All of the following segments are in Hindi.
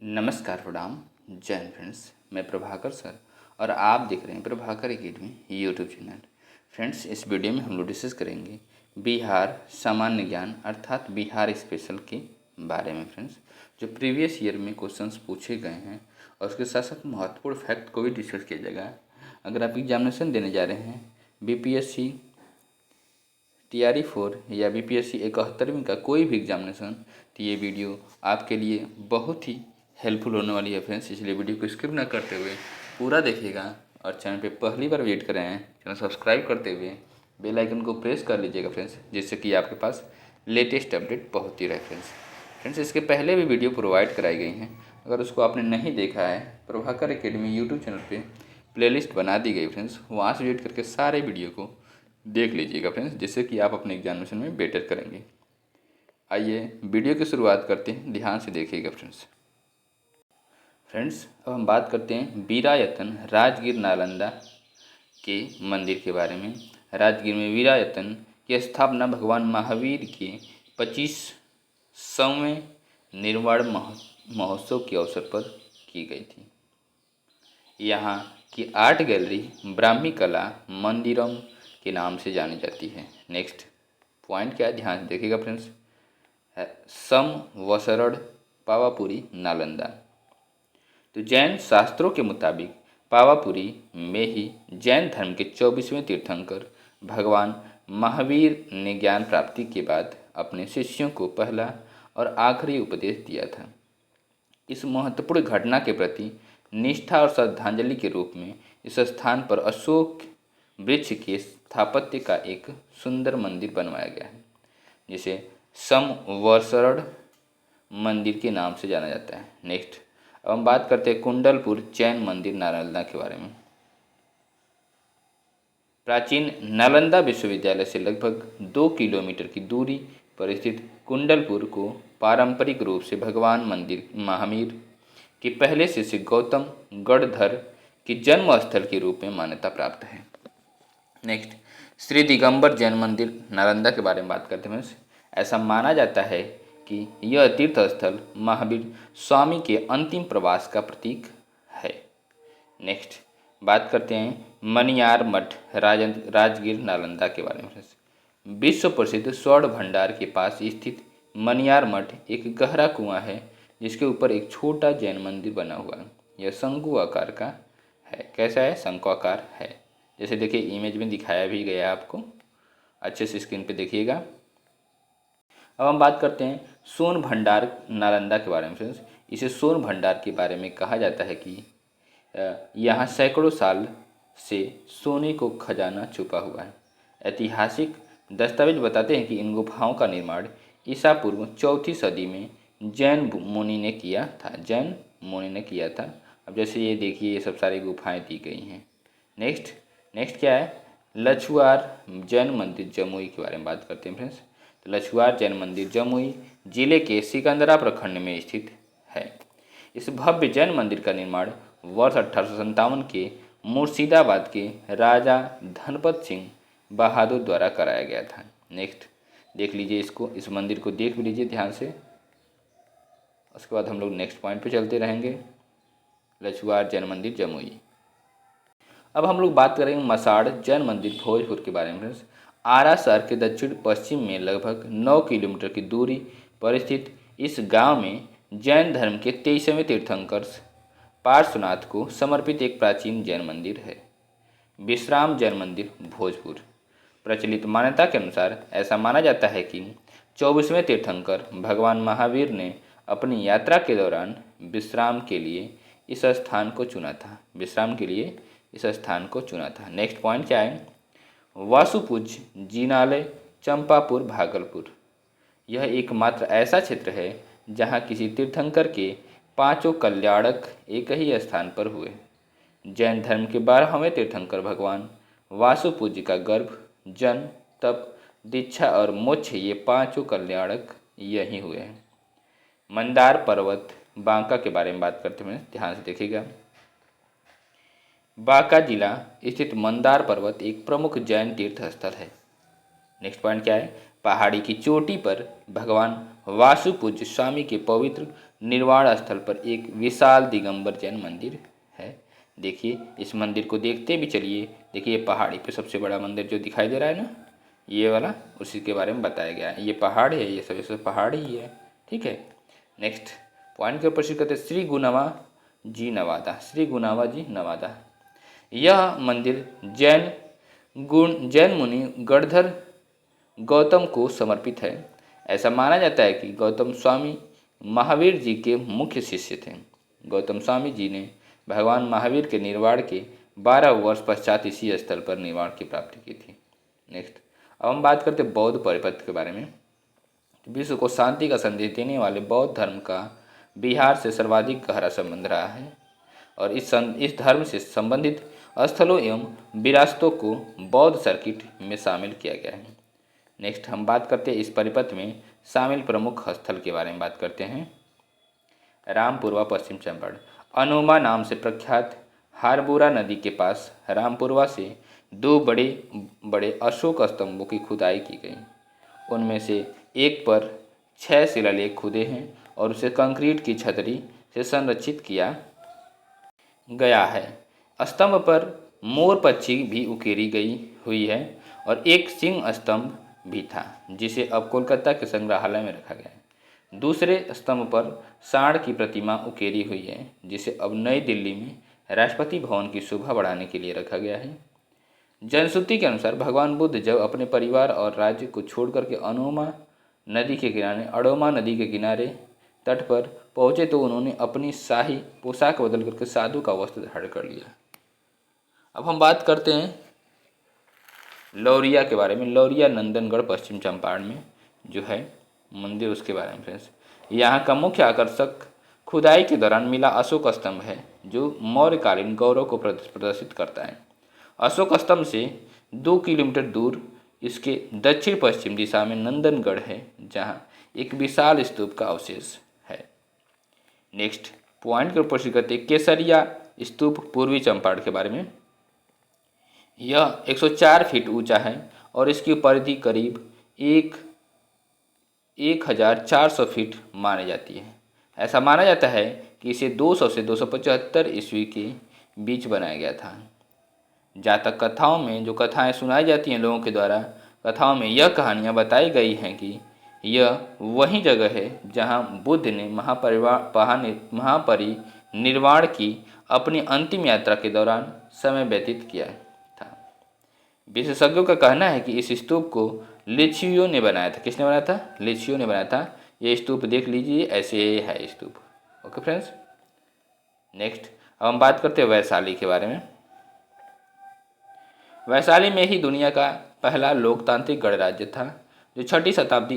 नमस्कार प्रणाम जय हिंद फ्रेंड्स। मैं प्रभाकर सर और आप देख रहे हैं Prabhakar academy YouTube channel. Friends, इस वीडियो में हम लोग डिस्कस करेंगे बिहार सामान्य ज्ञान अर्थात बिहार स्पेशल के बारे में। फ्रेंड्स, जो प्रीवियस ईयर में क्वेश्चंस पूछे गए हैं और उसके साथ साथ महत्वपूर्ण फैक्ट को भी डिस्कस किया जाएगा। अगर आप एग्जामिनेशन देने जा रहे हैं BPSC TRE 4 या BPSC 71वीं का कोई भी एग्जामिनेशन, तो ये वीडियो आपके लिए बहुत ही हेल्पफुल होने वाली है फ्रेंड्स। इसलिए वीडियो को स्किप ना करते हुए पूरा देखिएगा और चैनल पे पहली बार विजिट कर रहे हैं चैनल सब्सक्राइब करते हुए बेल आइकन को प्रेस कर लीजिएगा फ्रेंड्स, जिससे कि आपके पास लेटेस्ट अपडेट पहुँचती रहे। फ्रेंड्स, इसके पहले भी वीडियो प्रोवाइड कराई गई हैं। अगर उसको आपने नहीं देखा है, प्रभाकर एकेडमी यूट्यूब चैनल पर प्लेलिस्ट बना दी गई फ्रेंड्स, वहाँ से विजिट करके सारे वीडियो को देख लीजिएगा फ्रेंड्स, जिससे कि आप अपने एग्जामिनेशन में बेटर करेंगे। आइए वीडियो की शुरुआत करते हैं, ध्यान से देखिएगा फ्रेंड्स। अब हम बात करते हैं वीरायतन राजगीर नालंदा के मंदिर के बारे में। राजगीर में वीरायतन की स्थापना भगवान महावीर के 25वें निर्वाण महोत्सव के अवसर पर की गई थी। यहाँ की आर्ट गैलरी ब्राह्मी कला मंदिरम के नाम से जानी जाती है। नेक्स्ट पॉइंट क्या है, ध्यान से देखिएगा फ्रेंड्स। समवसरण पावापुरी नालंदा। तो जैन शास्त्रों के मुताबिक पावापुरी में ही जैन धर्म के 24वें तीर्थंकर भगवान महावीर ने ज्ञान प्राप्ति के बाद अपने शिष्यों को पहला और आखिरी उपदेश दिया था। इस महत्वपूर्ण घटना के प्रति निष्ठा और श्रद्धांजलि के रूप में इस स्थान पर अशोक वृक्ष के स्थापत्य का एक सुंदर मंदिर बनवाया गया है, जिसे समवसरण मंदिर के नाम से जाना जाता है। नेक्स्ट अब हम बात करते हैं कुंडलपुर जैन मंदिर नालंदा के बारे में। प्राचीन नालंदा विश्वविद्यालय से लगभग 2 किलोमीटर की दूरी पर स्थित कुंडलपुर को पारंपरिक रूप से भगवान मंदिर महावीर के पहले शिष्य गौतम गढ़धर के जन्म स्थल के रूप में मान्यता प्राप्त है। नेक्स्ट श्री दिगंबर जैन मंदिर नालंदा के बारे में बात करते हैं। ऐसा माना जाता है कि यह तीर्थ स्थल महावीर स्वामी के अंतिम प्रवास का प्रतीक है। नेक्स्ट बात करते हैं मनियार मठ राजगीर नालंदा के बारे में। विश्व प्रसिद्ध स्वर्ण भंडार के पास स्थित मनियार मठ एक गहरा कुआं है, जिसके ऊपर एक छोटा जैन मंदिर बना हुआ है। यह शंकु आकार का है। कैसा है? शंकुआकार है। जैसे देखिए इमेज में दिखाया भी गया है आपको, अच्छे से स्क्रीन पे देखिएगा। अब हम बात करते हैं सोन भंडार नालंदा के बारे में फ्रेंड्स। इसे सोन भंडार के बारे में कहा जाता है कि यहाँ सैकड़ों साल से सोने को खजाना छुपा हुआ है। ऐतिहासिक दस्तावेज बताते हैं कि इन गुफाओं का निर्माण ईसा पूर्व 4वीं सदी में जैन मुनि ने किया था। अब जैसे ये देखिए, ये सब सारी गुफाएं दी गई हैं। नेक्स्ट क्या है, लछुआर जैन मंदिर जमुई के बारे में बात करते हैं फ्रेंड्स। तो लछुआर जैन मंदिर जमुई जिले के सिकंदरा प्रखंड में स्थित है। इस भव्य जैन मंदिर का निर्माण वर्ष 1857 के मुर्शिदाबाद के राजा धनपत सिंह बहादुर द्वारा कराया गया था। नेक्स्ट देख लीजिए इसको, इस मंदिर को देख भी लीजिए ध्यान से। उसके बाद हम लोग नेक्स्ट पॉइंट पे चलते रहेंगे, लछुआर जैन मंदिर जमुई। अब हम लोग बात करेंगे मसाड़ जैन मंदिर भोजपुर के बारे में। आरा शहर के दक्षिण पश्चिम में लगभग 9 किलोमीटर की दूरी पर स्थित इस गांव में जैन धर्म के 23वें तीर्थंकर पार्श्वनाथ को समर्पित एक प्राचीन जैन मंदिर है। विश्राम जैन मंदिर भोजपुर। प्रचलित मान्यता के अनुसार ऐसा माना जाता है कि 24वें तीर्थंकर भगवान महावीर ने अपनी यात्रा के दौरान विश्राम के लिए इस स्थान को चुना था। नेक्स्ट पॉइंट क्या है, वासुपूज जिनालय चंपापुर भागलपुर। यह एकमात्र ऐसा क्षेत्र है जहां किसी तीर्थंकर के 5 कल्याणक एक ही स्थान पर हुए। जैन धर्म के 12वें तीर्थंकर भगवान वासुपूज्य का गर्भ, जन्म, तप, दीक्षा और मोक्ष ये 5 कल्याणक यही हुए हैं। मंदार पर्वत बांका के बारे में बात करते हैं, ध्यान से देखिएगा। बांका जिला स्थित मंदार पर्वत एक प्रमुख जैन तीर्थ स्थल है। नेक्स्ट पॉइंट क्या है, पहाड़ी की चोटी पर भगवान वासुपूज्य स्वामी के पवित्र निर्वाण स्थल पर एक विशाल दिगंबर जैन मंदिर है। देखिए इस मंदिर को देखते भी चलिए। देखिए ये पहाड़ी पे सबसे बड़ा मंदिर जो दिखाई दे रहा है ना, ये वाला, उसी के बारे में बताया गया है। ये पहाड़ है, ये सब पहाड़ ही है। ठीक है। नेक्स्ट पॉइंट के ऊपर कहते हैं श्री गुनावा जी नवादा। श्री गुनावा जी नवादा, यह मंदिर जैन मुनि गणधर गौतम को समर्पित है। ऐसा माना जाता है कि गौतम स्वामी महावीर जी के मुख्य शिष्य थे। गौतम स्वामी जी ने भगवान महावीर के निर्वाण के 12 वर्ष पश्चात इसी स्थल पर निर्वाण की प्राप्ति की थी। नेक्स्ट अब हम बात करते हैं बौद्ध परिपथ के बारे में। विश्व को शांति का संदेश देने वाले बौद्ध धर्म का बिहार से सर्वाधिक गहरा संबंध रहा है और इस धर्म से संबंधित स्थलों एवं विरासतों को बौद्ध सर्किट में शामिल किया गया है। नेक्स्ट हम बात करते हैं इस परिपथ में शामिल प्रमुख स्थल के बारे में बात करते हैं। रामपुरवा पश्चिम चंपारण, अनुमा नाम से प्रख्यात हारबुरा नदी के पास रामपुरवा से 2 बड़े बड़े अशोक स्तंभों की खुदाई की गई। उनमें से एक पर 6 शिलालेख खुदे हैं और उसे कंक्रीट की छतरी से संरक्षित किया गया है। स्तंभ पर मोर पक्षी भी उकेरी गई हुई है और एक सिंह स्तंभ भी था जिसे अब कोलकाता के संग्रहालय में रखा गया है। दूसरे स्तंभ पर सांड की प्रतिमा उकेरी हुई है जिसे अब नई दिल्ली में राष्ट्रपति भवन की शोभा बढ़ाने के लिए रखा गया है। जनश्रुति के अनुसार भगवान बुद्ध जब अपने परिवार और राज्य को छोड़कर के अड़ोमा नदी के किनारे तट पर पहुंचे तो उन्होंने अपनी शाही पोशाक बदल करके साधु का वस्त्र धारण कर लिया। अब हम बात करते हैं लौरिया के बारे में। लौरिया नंदनगढ़ पश्चिम चंपारण में जो है मंदिर, उसके बारे में फ्रेंड्स। यहाँ का मुख्य आकर्षक खुदाई के दौरान मिला अशोक स्तंभ है जो मौर्यकालीन गौरव को प्रदर्शित करता है। अशोक स्तंभ से 2 किलोमीटर दूर इसके दक्षिण पश्चिम दिशा में नंदनगढ़ है जहाँ एक विशाल स्तूप का अवशेष है। नेक्स्ट पॉइंट के ऊपर कहते हैं केसरिया स्तूप पूर्वी चंपारण के बारे में। यह 104 फीट ऊंचा है और इसकी परिधि करीब 1400 फीट मानी जाती है। ऐसा माना जाता है कि इसे 200 से 275 ईस्वी के बीच बनाया गया था। जातक कथाओं में जो कथाएं सुनाई जाती हैं लोगों के द्वारा, कथाओं में यह कहानियां बताई गई हैं कि यह वही जगह है जहां बुद्ध ने महापरिनिर्वाण की अपनी अंतिम यात्रा के दौरान समय व्यतीत किया था। विशेषज्ञों का कहना है कि इस स्तूप को लिच्छियों ने बनाया था। किसने बनाया था? लिच्छियों ने बनाया था। ये स्तूप देख लीजिए, ऐसे है स्तूप। Okay friends. नेक्स्ट अब हम बात करते हैं वैशाली के बारे में। वैशाली में ही दुनिया का पहला लोकतांत्रिक गणराज्य था जो 6ठी शताब्दी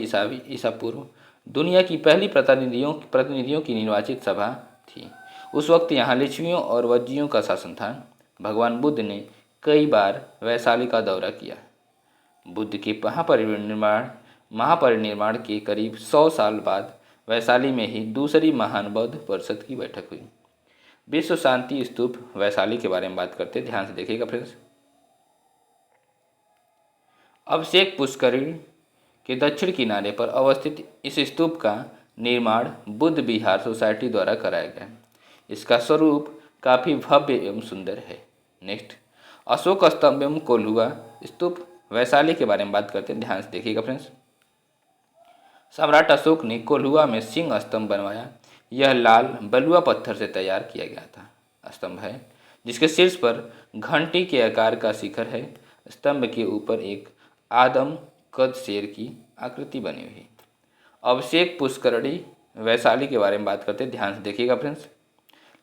ईसा पूर्व दुनिया की पहली प्रतिनिधियों की निर्वाचित सभा थी। उस वक्त यहाँ लिच्छवियों और वज्जियों का शासन था। भगवान बुद्ध ने कई बार वैशाली का दौरा किया। बुद्ध के महापरिनिर्वाण के करीब 100 साल बाद वैशाली में ही दूसरी महान बौद्ध परिषद की बैठक हुई। विश्व शांति स्तूप वैशाली के बारे में बात करते हैं, ध्यान से देखिएगा फ्रेंड्स। अभिषेक पुष्करिणी के दक्षिण किनारे पर अवस्थित इस स्तूप का निर्माण बुद्ध विहार सोसाइटी द्वारा कराया गया। इसका स्वरूप काफ़ी भव्य एवं सुंदर है। नेक्स्ट अशोक स्तंभ एवं कोल्हुआ स्तूप वैशाली के बारे में बात करते हैं, ध्यान से देखिएगा फ्रेंड्स। सम्राट अशोक ने कोल्हुआ में सिंह स्तंभ बनवाया। यह लाल बलुआ पत्थर से तैयार किया गया था स्तंभ है जिसके शीर्ष पर घंटी के आकार का शिखर है। स्तंभ के ऊपर एक आदम कद शेर की आकृति बनी हुई। अभिषेक पुष्करिणी वैशाली के बारे में बात करते हैं, ध्यान से देखिएगा फ्रेंड्स।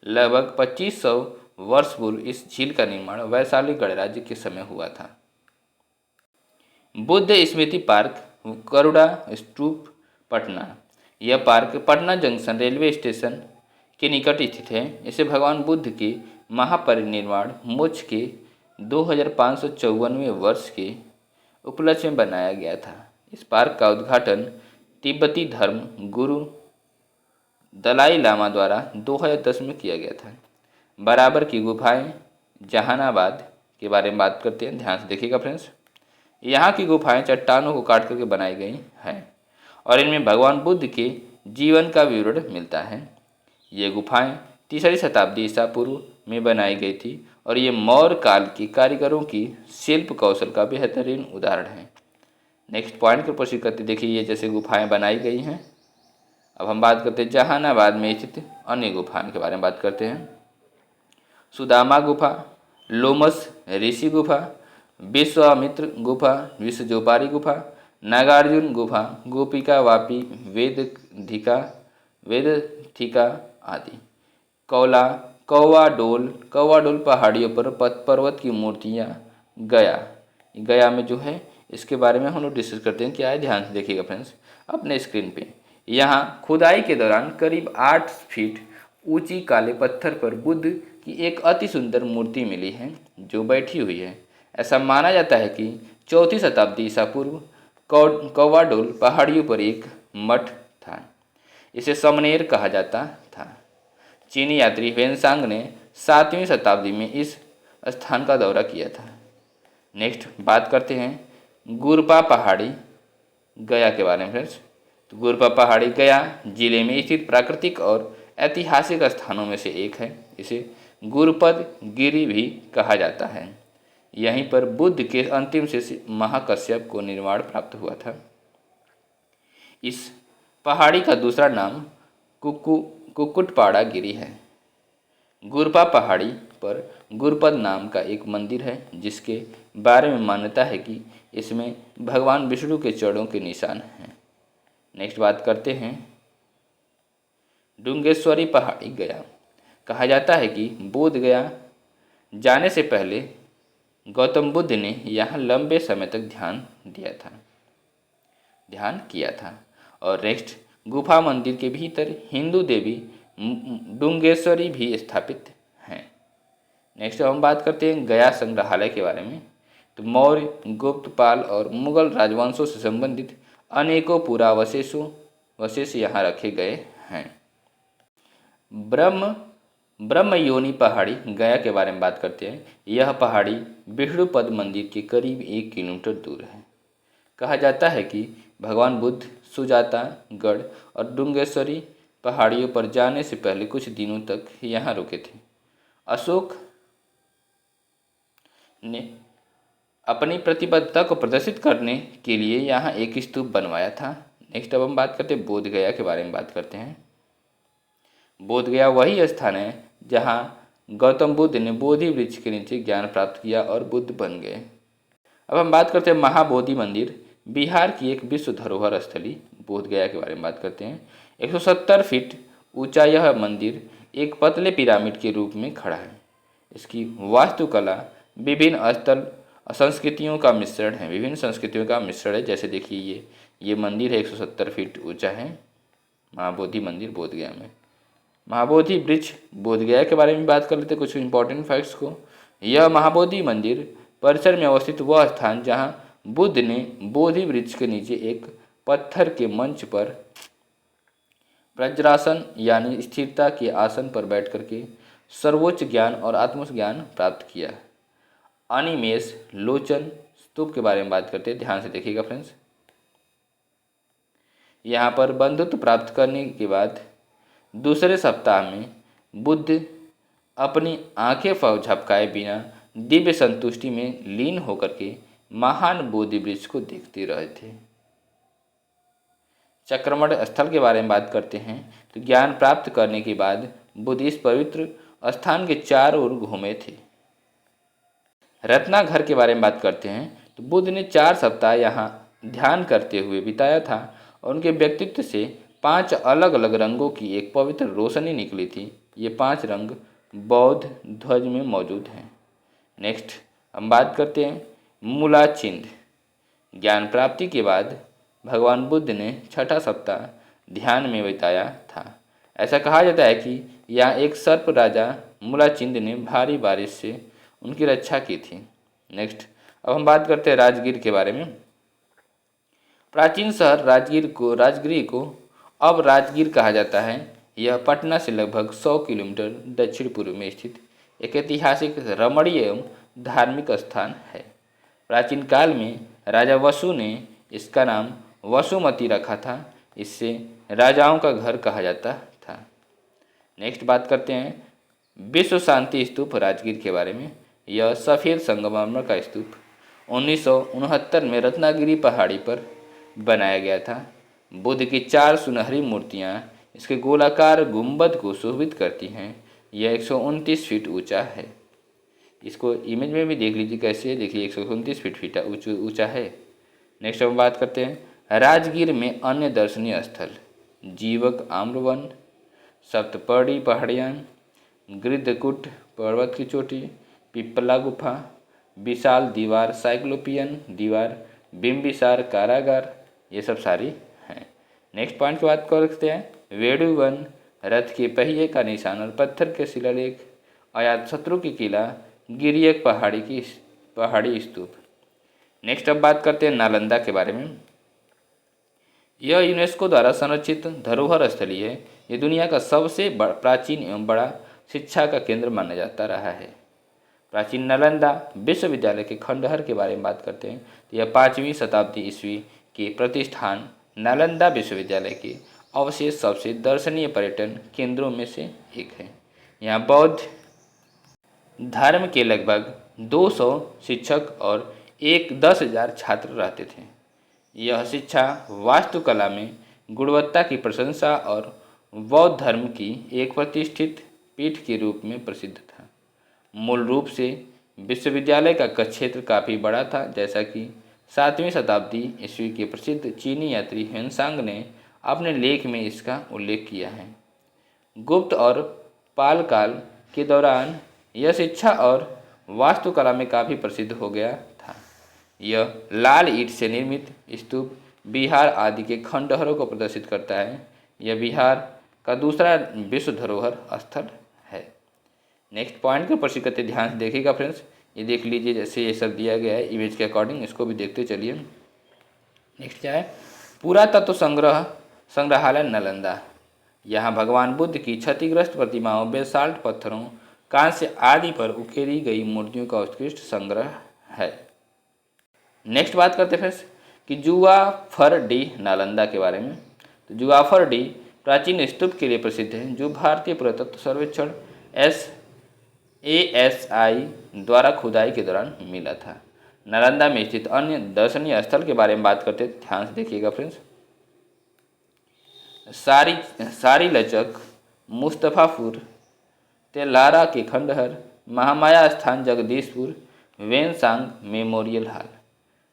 लगभग 2500 वर्ष पूर्व इस झील का निर्माण वैशाली गणराज्य के समय हुआ था। बुद्ध स्मृति पार्क करुड़ा स्तूप पटना, यह park Patna junction railway station के निकट स्थित है। इसे भगवान बुद्ध के महापरिनिर्वाण मोक्ष के 2554वें वर्ष के उपलक्ष्य में बनाया गया था। इस पार्क का उद्घाटन तिब्बती धर्म गुरु दलाई लामा द्वारा 2010 में किया गया था। बराबर की गुफाएं जहानाबाद के बारे में बात करते हैं, ध्यान से देखिएगा फ्रेंड्स। यहाँ की गुफाएं चट्टानों को काट करके बनाई गई हैं और इनमें भगवान बुद्ध के जीवन का विवरण मिलता है। ये गुफाएं 3री शताब्दी ईसा पूर्व में बनाई गई थी और ये मौर्य काल के कारीगरों की शिल्प कौशल का बेहतरीन उदाहरण है। नेक्स्ट पॉइंट को प्रस्तुत करते देखिए, ये जैसे गुफाएं बनाई गई हैं। अब हम बात करते हैं जहानाबाद में स्थित अन्य गुफाओं के बारे में बात करते हैं। सुदामा गुफा, लोमस ऋषि गुफा, विश्वामित्र गुफा, विश्वजोपारी गुफा, नागार्जुन गुफा, गोपिका वापी, वेदथिका आदि। कौवा डोल पहाड़ियों पर पर्वत की मूर्तियाँ, गया में जो है इसके बारे में हम लोग डिस्कस करते हैं। क्या है, ध्यान से देखिएगा फ्रेंड्स अपने स्क्रीन पे। यहाँ खुदाई के दौरान करीब 8 फीट ऊंची काले पत्थर पर बुद्ध की एक अति सुंदर मूर्ति मिली है जो बैठी हुई है। ऐसा माना जाता है कि 4वीं शताब्दी ईसा पूर्व कौवाडोल पहाड़ियों पर एक मठ था, इसे समनेर कहा जाता था। चीनी यात्री वेनसांग ने 7वीं शताब्दी में इस स्थान का दौरा किया था। नेक्स्ट बात करते हैं गुरपा पहाड़ी गया के बारे में फ्रेंड्स। तो गुरपा पहाड़ी गया जिले में स्थित प्राकृतिक और ऐतिहासिक स्थानों में से एक है। इसे गुरपद गिरी भी कहा जाता है। यहीं पर बुद्ध के अंतिम शिष्य महाकश्यप को निर्वाण प्राप्त हुआ था। इस पहाड़ी का दूसरा नाम कुक्कुटपाड़ा गिरी है। गुरपा पहाड़ी पर गुरपद नाम का एक मंदिर है जिसके बारे में मान्यता है कि इसमें भगवान विष्णु के चरणों के निशान हैं। नेक्स्ट बात करते हैं डुंगेश्वरी पहाड़ी गया। कहा जाता है कि बोध गया जाने से पहले गौतम बुद्ध ने यहाँ लंबे समय तक ध्यान किया था। और नेक्स्ट गुफा मंदिर के भीतर हिंदू देवी डुंगेश्वरी भी स्थापित हैं। नेक्स्ट हम बात करते हैं गया संग्रहालय के बारे में। तो मौर्य, गुप्त, पाल और मुगल राजवंशों से संबंधित अनेकों पुरावशेष यहाँ रखे गए हैं। ब्रह्मयोनी पहाड़ी गया के बारे में बात करते हैं। यह पहाड़ी विष्णुपद मंदिर के करीब 1 किलोमीटर दूर है। कहा जाता है कि भगवान बुद्ध सुजाता गढ़ और डुंगेश्वरी पहाड़ियों पर जाने से पहले कुछ दिनों तक यहाँ रुके थे। अशोक ने अपनी प्रतिबद्धता को प्रदर्शित करने के लिए यहाँ एक स्तूप बनवाया था। नेक्स्ट अब हम बात करते हैं बोध गया के बारे में बात करते हैं। बोध गया वही स्थान है जहाँ गौतम बुद्ध ने बोधि वृक्ष के नीचे ज्ञान प्राप्त किया और बुद्ध बन गए। अब हम बात करते हैं महाबोधि मंदिर, बिहार की एक विश्व धरोहर स्थली बोध गया के बारे में बात करते हैं। 170 फीट ऊंचा यह मंदिर एक पतले पिरामिड के रूप में खड़ा है। इसकी वास्तुकला विभिन्न संस्कृतियों का मिश्रण है। जैसे देखिए ये मंदिर है 170 फीट ऊंचा है, महाबोधि मंदिर बोध गया में। महाबोधि वृक्ष बोध गया के बारे में बात कर लेते कुछ इंपॉर्टेंट फैक्ट्स को। यह महाबोधि मंदिर परिसर में अवस्थित वह स्थान जहां बुद्ध ने बोधि वृक्ष के नीचे एक पत्थर के मंच पर वज्रासन यानी स्थिरता के आसन पर बैठ करके सर्वोच्च ज्ञान और आत्मज्ञान प्राप्त किया। अनिमेष लोचन स्तूप के बारे में बात करते हैं, ध्यान से देखिएगा फ्रेंड्स। यहाँ पर बंधुत्व प्राप्त करने के बाद दूसरे सप्ताह में बुद्ध अपनी आंखें झपकाए बिना दिव्य संतुष्टि में लीन होकर के महान बोधि वृक्ष को देखते रहे थे। चक्रमण स्थल के बारे में बात करते हैं। तो ज्ञान प्राप्त करने के बाद बुद्ध इस पवित्र स्थान के चारों ओर घूमे थे। रत्नाघर के बारे में बात करते हैं। तो बुद्ध ने 4 सप्ताह यहाँ ध्यान करते हुए बिताया था और उनके व्यक्तित्व से 5 अलग अलग रंगों की एक पवित्र रोशनी निकली थी। ये 5 रंग बौद्ध ध्वज में मौजूद हैं। नेक्स्ट हम बात करते हैं मूला चिन्ह। ज्ञान प्राप्ति के बाद भगवान बुद्ध ने 6ठा सप्ताह ध्यान में बिताया था। ऐसा कहा जाता है कि यहाँ एक सर्प राजा मूलाचिंद ने भारी बारिश से उनकी रक्षा की थी। नेक्स्ट अब हम बात करते हैं राजगीर के बारे में। प्राचीन शहर राजगिरी को अब राजगीर कहा जाता है। यह पटना से लगभग 100 किलोमीटर दक्षिण पूर्व में स्थित एक ऐतिहासिक रमणीय एवं धार्मिक स्थान है। प्राचीन काल में राजा वसु ने इसका नाम वसुमती रखा था। इससे राजाओं का घर कहा जाता था। नेक्स्ट बात करते हैं विश्व शांति स्तूप राजगीर के बारे में। यह सफ़ेद संगमरमर का स्तूप 1969 में रत्नागिरी पहाड़ी पर बनाया गया था। बुद्ध की 4 सुनहरी मूर्तियाँ इसके गोलाकार गुंबद को शोभित करती हैं। यह 129 फीट ऊंचा है। इसको इमेज में भी देख लीजिए कैसे है। देखिए 129 फीट ऊंचा है। नेक्स्ट हम बात करते हैं राजगीर में अन्य दर्शनीय स्थल। जीवक आम्रवन, सप्तपर्णी पहाड़ियाँ, गिद्धकूट पर्वत की चोटी, पिप्पला गुफा, विशाल दीवार साइक्लोपियन दीवार, बिम्बिसार कारागार, ये सब सारी हैं। नेक्स्ट पॉइंट की बात करते हैं वेणुवन, रथ के पहिए का निशान और पत्थर के शिलालेख, अजातशत्रु की किला, गिरियक पहाड़ी स्तूप। नेक्स्ट अब बात करते हैं नालंदा के बारे में। यह यूनेस्को द्वारा संरक्षित धरोहर स्थली है। ये दुनिया का सबसे प्राचीन एवं बड़ा शिक्षा का केंद्र माना जाता रहा है। प्राचीन नालंदा विश्वविद्यालय के खंडहर के बारे में बात करते हैं तो यह 5वीं शताब्दी ईस्वी के प्रतिष्ठान नालंदा विश्वविद्यालय के अवशेष सबसे दर्शनीय पर्यटन केंद्रों में से एक है। यहाँ बौद्ध धर्म के लगभग 200 शिक्षक और 10,000 छात्र रहते थे। यह शिक्षा वास्तुकला में गुणवत्ता की प्रशंसा और बौद्ध धर्म की एक प्रतिष्ठित पीठ के रूप में प्रसिद्ध था। मूल रूप से विश्वविद्यालय का क्षेत्र काफ़ी बड़ा था, जैसा कि 7वीं शताब्दी ईस्वी के प्रसिद्ध चीनी यात्री ह्वेनसांग ने अपने लेख में इसका उल्लेख किया है। गुप्त और पाल काल के दौरान यह शिक्षा और वास्तुकला में काफ़ी प्रसिद्ध हो गया था। यह लाल ईंट से निर्मित स्तूप बिहार आदि के खंडहरों को प्रदर्शित करता है। यह बिहार का दूसरा विश्व धरोहर स्थल है। नेक्स्ट पॉइंट के प्रश्न करते ध्यान से देखिएगा फ्रेंड्स। ये देख लीजिए जैसे ये सब दिया गया है इमेज के अकॉर्डिंग, इसको भी देखते चलिए। नेक्स्ट क्या है पुरातत्व संग्रहालय नालंदा। यहाँ भगवान बुद्ध की क्षतिग्रस्त प्रतिमाओं, बेसाल्ट पत्थरों, कांस्य आदि पर उकेरी गई मूर्तियों का उत्कृष्ट संग्रह है। नेक्स्ट बात करते हैं फ्रेंड्स कि जुआफर-डी नालंदा के बारे में। तो जुआफर-डी प्राचीन स्तूप के लिए प्रसिद्ध है जो भारतीय पुरातत्व सर्वेक्षण ASI द्वारा खुदाई के दौरान मिला था। नालंदा में स्थित अन्य दर्शनीय स्थल के बारे में बात करते हैं, ध्यान से देखिएगा फ्रेंड्स। सारी लचक, मुस्तफ़ापुर, तेलारा के खंडहर, महामाया स्थान Jagdishpur, Xuanzang memorial hall.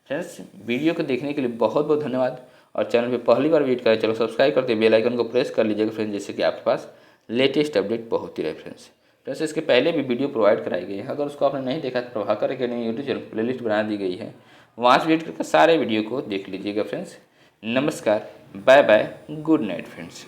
Friends video को देखने के लिए बहुत बहुत धन्यवाद। और चैनल पे पहली बार विजिट करें चलो सब्सक्राइब करके बेल आइकन को प्रेस कर लीजिएगा फ्रेंड्स, जिससे कि आपके पास लेटेस्ट अपडेट पहुंचती रहे फ्रेंड्स। इसके पहले भी वीडियो प्रोवाइड कराई गई है, अगर उसको आपने नहीं देखा तो Prabhakar academy YouTube channel playlist बना दी गई है, वहाँ से विजिट करके सारे वीडियो को देख लीजिएगा फ्रेंड्स। नमस्कार, bye bye, good night friends.